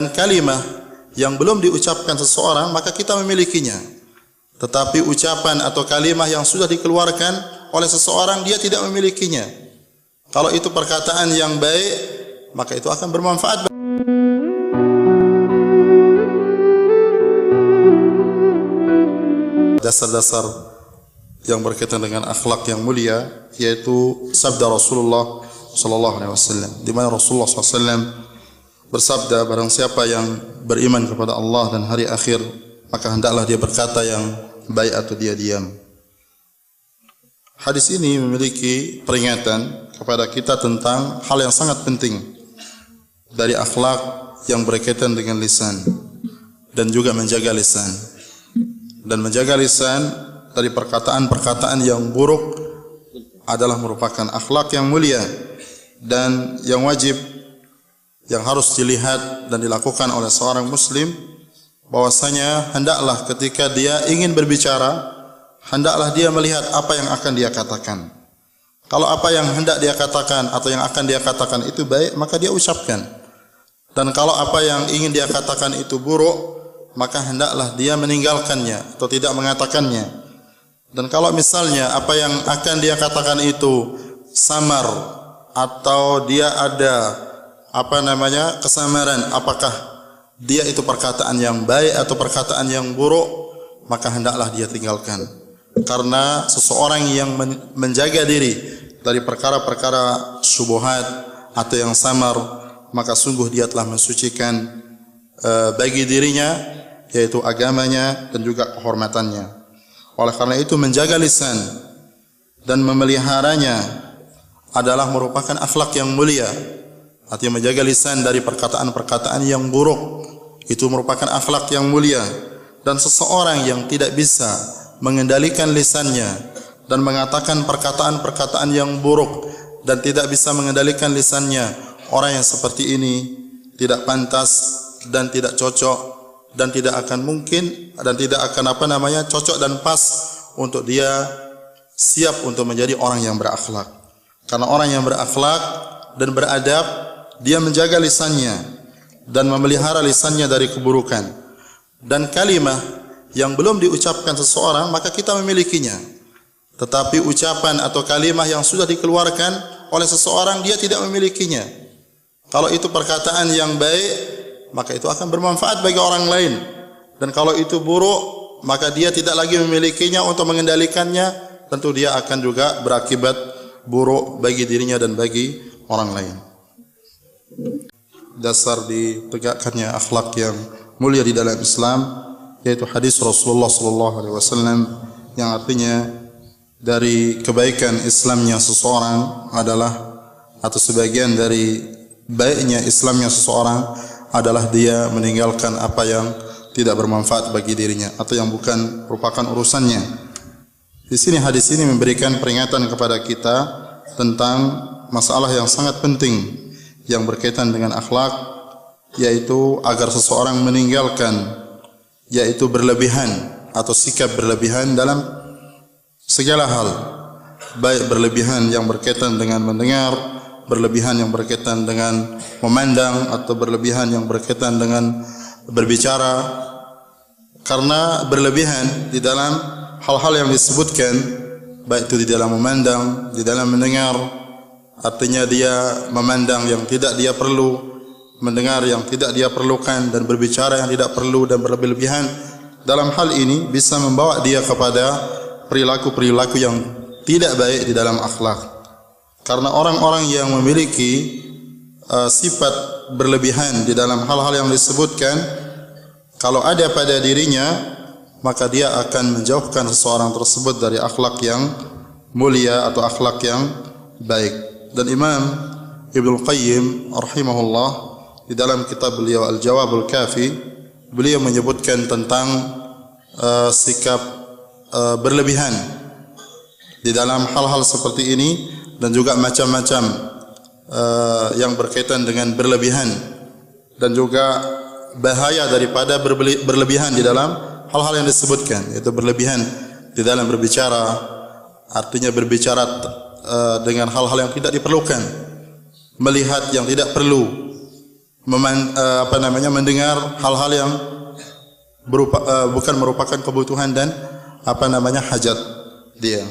Kalimah yang belum diucapkan seseorang maka kita memilikinya. Tetapi ucapan atau kalimah yang sudah dikeluarkan oleh seseorang dia tidak memilikinya. Kalau itu perkataan yang baik maka itu akan bermanfaat. Dasar-dasar yang berkaitan dengan akhlak yang mulia yaitu sabda Rasulullah sallallahu alaihi wasallam, di mana Rasulullah sallallahu alaihi wasallam bersabda, barang siapa yang beriman kepada Allah dan hari akhir maka hendaklah dia berkata yang baik atau dia diam. Hadis ini memiliki peringatan kepada kita tentang hal yang sangat penting dari akhlak yang berkaitan dengan lisan dan juga menjaga lisan. Dan menjaga lisan dari perkataan-perkataan yang buruk adalah merupakan akhlak yang mulia dan yang wajib, yang harus dilihat dan dilakukan oleh seorang muslim, bahwasanya hendaklah ketika dia ingin berbicara, hendaklah dia melihat apa yang akan dia katakan. Kalau apa yang hendak dia katakan atau yang akan dia katakan itu baik, maka dia ucapkan. Dan kalau apa yang ingin dia katakan itu buruk, maka hendaklah dia meninggalkannya atau tidak mengatakannya. Dan kalau misalnya apa yang akan dia katakan itu samar atau dia ada kesamaran, apakah dia itu perkataan yang baik atau perkataan yang buruk, maka hendaklah dia tinggalkan. Karena seseorang yang menjaga diri dari perkara-perkara syubhat atau yang samar, maka sungguh dia telah mensucikan bagi dirinya, yaitu agamanya dan juga kehormatannya. Oleh karena itu menjaga lisan dan memeliharanya adalah merupakan akhlak yang mulia. Artinya menjaga lisan dari perkataan-perkataan yang buruk itu merupakan akhlak yang mulia. Dan seseorang yang tidak bisa mengendalikan lisannya dan mengatakan perkataan-perkataan yang buruk dan tidak bisa mengendalikan lisannya, orang yang seperti ini tidak pantas dan tidak cocok dan tidak akan mungkin dan tidak akan cocok dan pas untuk dia siap untuk menjadi orang yang berakhlak. Karena orang yang berakhlak dan beradab, dia menjaga lisannya dan memelihara lisannya dari keburukan. Dan kalimah yang belum diucapkan seseorang maka kita memilikinya. Tetapi ucapan atau kalimah yang sudah dikeluarkan oleh seseorang dia tidak memilikinya. Kalau itu perkataan yang baik maka itu akan bermanfaat bagi orang lain. Dan kalau itu buruk maka dia tidak lagi memilikinya untuk mengendalikannya, tentu dia akan juga berakibat buruk bagi dirinya dan bagi orang lain. Dasar ditegakkannya akhlak yang mulia di dalam Islam yaitu hadis Rasulullah sallallahu alaihi wasallam yang artinya dari kebaikan Islamnya seseorang adalah, atau sebagian dari baiknya Islamnya seseorang adalah dia meninggalkan apa yang tidak bermanfaat bagi dirinya atau yang bukan merupakan urusannya. Di sini hadis ini memberikan peringatan kepada kita tentang masalah yang sangat penting yang berkaitan dengan akhlak, yaitu agar seseorang meninggalkan yaitu berlebihan atau sikap berlebihan dalam segala hal, baik berlebihan yang berkaitan dengan mendengar, berlebihan yang berkaitan dengan memandang, atau berlebihan yang berkaitan dengan berbicara. Karena berlebihan di dalam hal-hal yang disebutkan, baik itu di dalam memandang, di dalam mendengar, artinya dia memandang yang tidak dia perlu, mendengar yang tidak dia perlukan, dan berbicara yang tidak perlu dan berlebihan. Dalam hal ini bisa membawa dia kepada perilaku-perilaku yang tidak baik di dalam akhlak. Karena orang-orang yang memiliki sifat berlebihan di dalam hal-hal yang disebutkan, kalau ada pada dirinya, maka dia akan menjauhkan seseorang tersebut dari akhlak yang mulia atau akhlak yang baik. Dan Imam Ibnu Qayyim rahimahullah di dalam kitab beliau Al-Jawabul Kafi, beliau menyebutkan tentang sikap berlebihan di dalam hal-hal seperti ini, dan juga macam-macam yang berkaitan dengan berlebihan, dan juga bahaya daripada berlebihan di dalam hal-hal yang disebutkan, yaitu berlebihan di dalam berbicara, artinya berbicara dengan hal-hal yang tidak diperlukan, melihat yang tidak perlu, mendengar hal-hal yang bukan merupakan kebutuhan dan hajat dia.